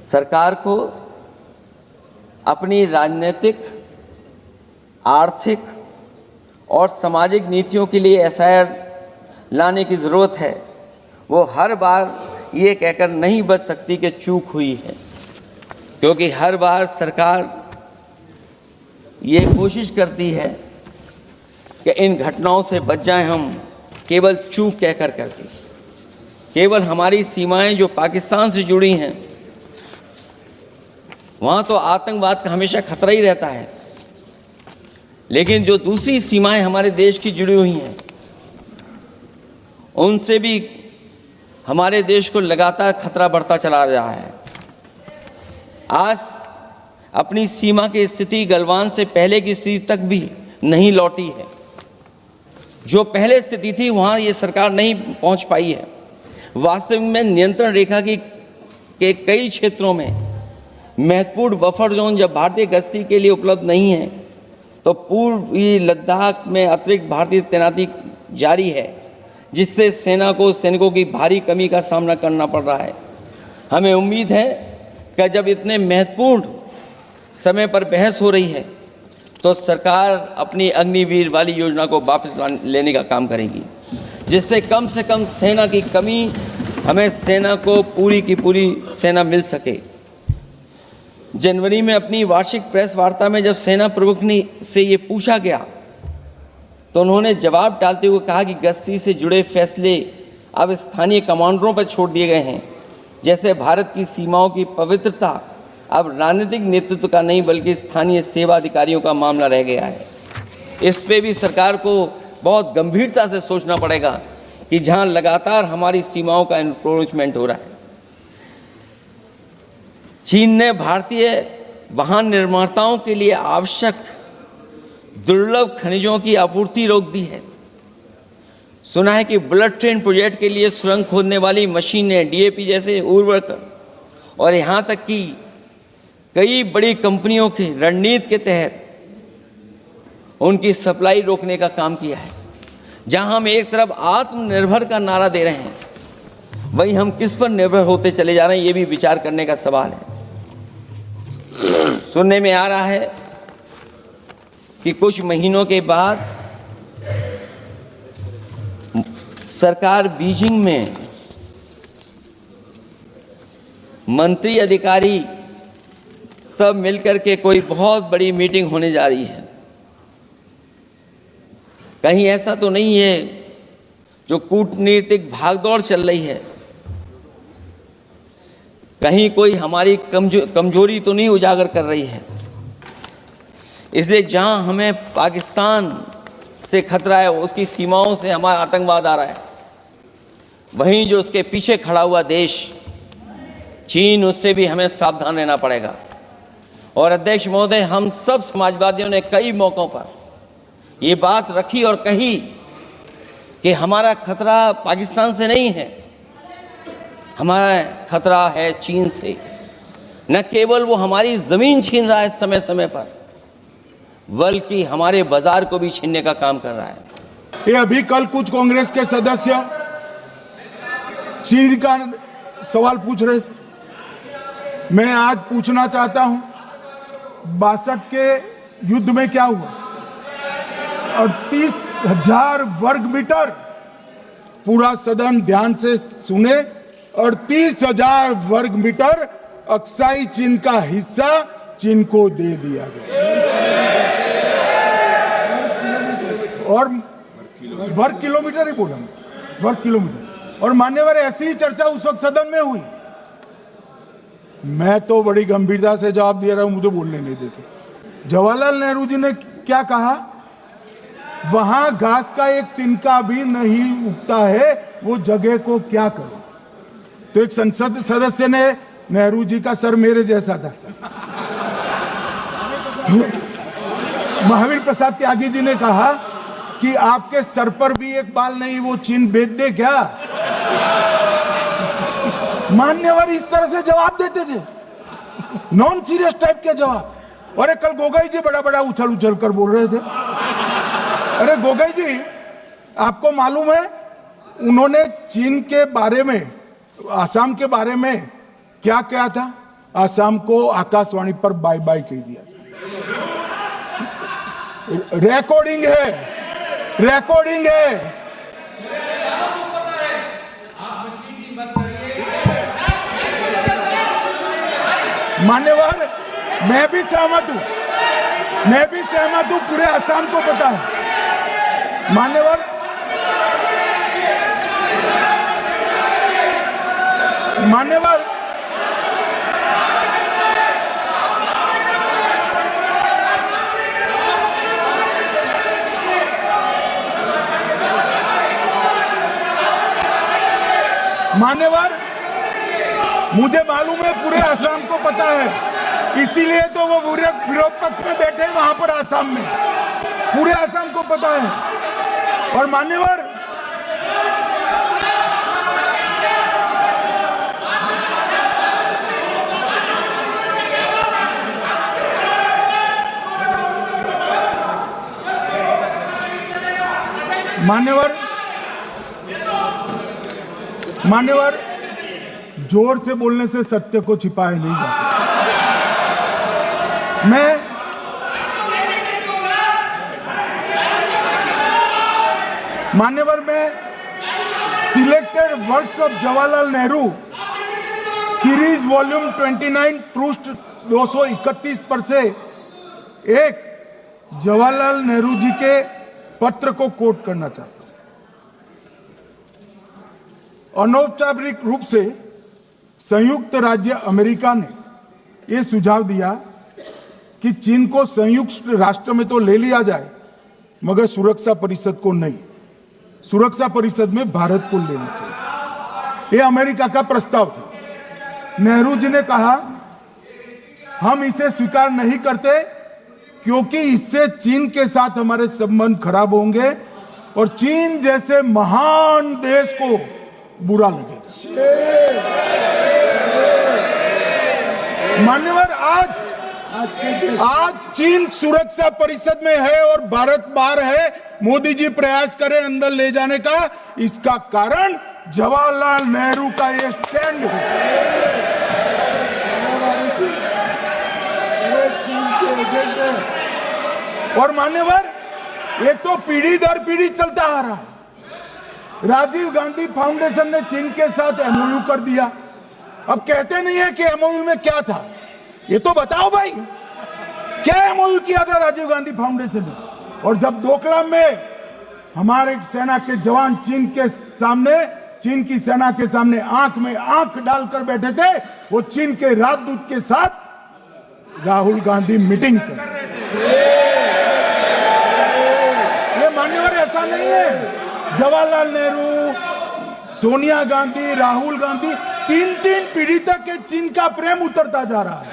सरकार को अपनी राजनीतिक, आर्थिक और सामाजिक नीतियों के लिए एसआईआर लाने की ज़रूरत है। वो हर बार ये कहकर नहीं बच सकती कि चूक हुई है, क्योंकि हर बार सरकार ये कोशिश करती है कि इन घटनाओं से बच जाएं हम, केवल चूक कहकर करके। केवल हमारी सीमाएं जो पाकिस्तान से जुड़ी हैं, वहाँ तो आतंकवाद का हमेशा खतरा ही रहता है, लेकिन जो दूसरी सीमाएं हमारे देश की जुड़ी हुई हैं, उनसे भी हमारे देश को लगातार खतरा बढ़ता चला रहा है। आज अपनी सीमा की स्थिति गलवान से पहले की स्थिति तक भी नहीं लौटी है। जो पहले स्थिति थी वहाँ ये सरकार नहीं पहुँच पाई है। वास्तविक में नियंत्रण रेखा के कई क्षेत्रों में महत्वपूर्ण बफर जोन जब भारतीय गश्ती के लिए उपलब्ध नहीं है, तो पूर्वी लद्दाख में अतिरिक्त भारतीय तैनाती जारी है, जिससे सेना को सैनिकों की भारी कमी का सामना करना पड़ रहा है। हमें उम्मीद है कि जब इतने महत्वपूर्ण समय पर बहस हो रही है, तो सरकार अपनी अग्निवीर वाली योजना को वापस लेने का काम करेगी, जिससे कम से कम सेना की कमी, हमें सेना को पूरी की पूरी सेना मिल सके। जनवरी में अपनी वार्षिक प्रेस वार्ता में जब सेना प्रमुख ने से ये पूछा गया, तो उन्होंने जवाब डालते हुए कहा कि गश्ती से जुड़े फैसले अब स्थानीय कमांडरों पर छोड़ दिए गए हैं। जैसे भारत की सीमाओं की पवित्रता अब राजनीतिक नेतृत्व का नहीं, बल्कि स्थानीय सेवा अधिकारियों का मामला रह गया है। इस पे भी सरकार को बहुत गंभीरता से सोचना पड़ेगा कि जहां लगातार हमारी सीमाओं का एनक्रोचमेंट हो रहा है। चीन ने भारतीय वाहन निर्माताओं के लिए आवश्यक दुर्लभ खनिजों की आपूर्ति रोक दी है। सुना है कि बुलेट ट्रेन प्रोजेक्ट के लिए सुरंग खोदने वाली मशीनें, डीएपी जैसे उर्वरक और यहाँ तक कि कई बड़ी कंपनियों की रणनीति के तहत उनकी सप्लाई रोकने का काम किया है। जहां हम एक तरफ आत्मनिर्भर का नारा दे रहे हैं, वहीं हम किस पर निर्भर होते चले जा रहे हैं, ये भी विचार करने का सवाल है। सुनने में आ रहा है कि कुछ महीनों के बाद सरकार बीजिंग में मंत्री अधिकारी सब मिलकर के कोई बहुत बड़ी मीटिंग होने जा रही है। कहीं ऐसा तो नहीं है जो कूटनीतिक भागदौड़ चल रही है, कहीं कोई हमारी कमजोरी तो नहीं उजागर कर रही है। इसलिए जहां हमें पाकिस्तान से खतरा है, उसकी सीमाओं से हमारा आतंकवाद आ रहा है, वहीं जो उसके पीछे खड़ा हुआ देश चीन, उससे भी हमें सावधान रहना पड़ेगा। और अध्यक्ष महोदय, हम सब समाजवादियों ने कई मौक़ों पर ये बात रखी और कही कि हमारा खतरा पाकिस्तान से नहीं है, हमारा खतरा है चीन से। न केवल वो हमारी ज़मीन छीन रहा है समय समय पर, बल्कि हमारे बाजार को भी छीनने का काम कर रहा है। ये अभी कल कुछ कांग्रेस के सदस्य चीन का सवाल पूछ रहे थे। मैं आज पूछना चाहता हूं, 62 के युद्ध में क्या हुआ? 38,000 वर्ग मीटर, पूरा सदन ध्यान से सुने, 38,000 वर्ग मीटर अक्साई चीन का हिस्सा चीन को दे दिया गया। और वर्ग किलोमीटर ही बोला, वर्ग किलोमीटर। और मान्यवर, ऐसी ही चर्चा उस वक्त सदन में हुई। मैं तो बड़ी गंभीरता से जवाब दे रहा हूं, मुझे बोलने नहीं देते। जवाहरलाल नेहरू जी ने क्या कहा? वहां घास का एक तिनका भी नहीं उगता है, वो जगह को क्या करो। तो एक संसद सदस्य ने, नेहरू जी का सर मेरे जैसा था, महावीर प्रसाद त्यागी जी ने कहा कि आपके सर पर भी एक बाल नहीं, वो चीन बेच दे क्या? मान्यवर इस तरह से जवाब देते थे, नॉन सीरियस टाइप के जवाब। और कल गोगोई जी बड़ा बड़ा उछल उछल कर बोल रहे थे। अरे गोगोई जी, आपको मालूम है उन्होंने चीन के बारे में, आसाम के बारे में क्या कहा था? आसाम को आकाशवाणी पर बाय बाय कह दिया था। रिकॉर्डिंग है, रिकॉर्डिंग है। मान्यवर, मैं भी सहमत हूं, मैं भी सहमत हूं, पूरे असम को पता है। मान्यवर, मान्यवर, मान्यवर, मुझे मालूम है पूरे असम को पता है, इसीलिए तो वो विरोध पक्ष में बैठे हैं वहां पर असम में, पूरे असम को पता है। और मान्यवर, मान्यवर, मान्यवर, जोर से बोलने से सत्य को छिपाया नहीं जा सकता। मान्यवर, मैं selected works of Jawaharlal Nehru series volume 29 पृष्ठ 231 पर से एक जवाहरलाल नेहरू जी के पत्र को कोट करना चाहता हूं। अनौपचारिक रूप से संयुक्त राज्य अमेरिका ने यह सुझाव दिया कि चीन को संयुक्त राष्ट्र में तो ले लिया जाए, मगर सुरक्षा परिषद को नहीं, सुरक्षा परिषद में भारत को लेना चाहिए। यह अमेरिका का प्रस्ताव था। नेहरू जी ने कहा, हम इसे स्वीकार नहीं करते क्योंकि इससे चीन के साथ हमारे संबंध खराब होंगे और चीन जैसे महान देश को बुरा लगेगा। मान्यवर, आज चीन सुरक्षा परिषद में है और भारत बाहर है। मोदी जी प्रयास करें अंदर ले जाने का, इसका कारण जवाहरलाल नेहरू का ये स्टैंड है। और मान्यवर, एक तो पीढ़ी दर पीढ़ी चलता आ रहा है। राजीव गांधी फाउंडेशन ने चीन के साथ एमओयू कर दिया। अब कहते नहीं है कि एमओयू में क्या था, ये तो बताओ भाई, क्या एमओयू किया था राजीव गांधी फाउंडेशन ने? और जब डोकलाम में हमारे सेना के जवान चीन की सेना के सामने आंख में आंख डालकर बैठे थे, वो चीन के राजदूत के साथ राहुल गांधी मीटिंग कर रहे थे। ये मान्यवर, ऐसा नहीं है। जवाहरलाल नेहरू, सोनिया गांधी, राहुल गांधी, तीन पीढ़ी तक के चीन का प्रेम उतरता जा रहा है।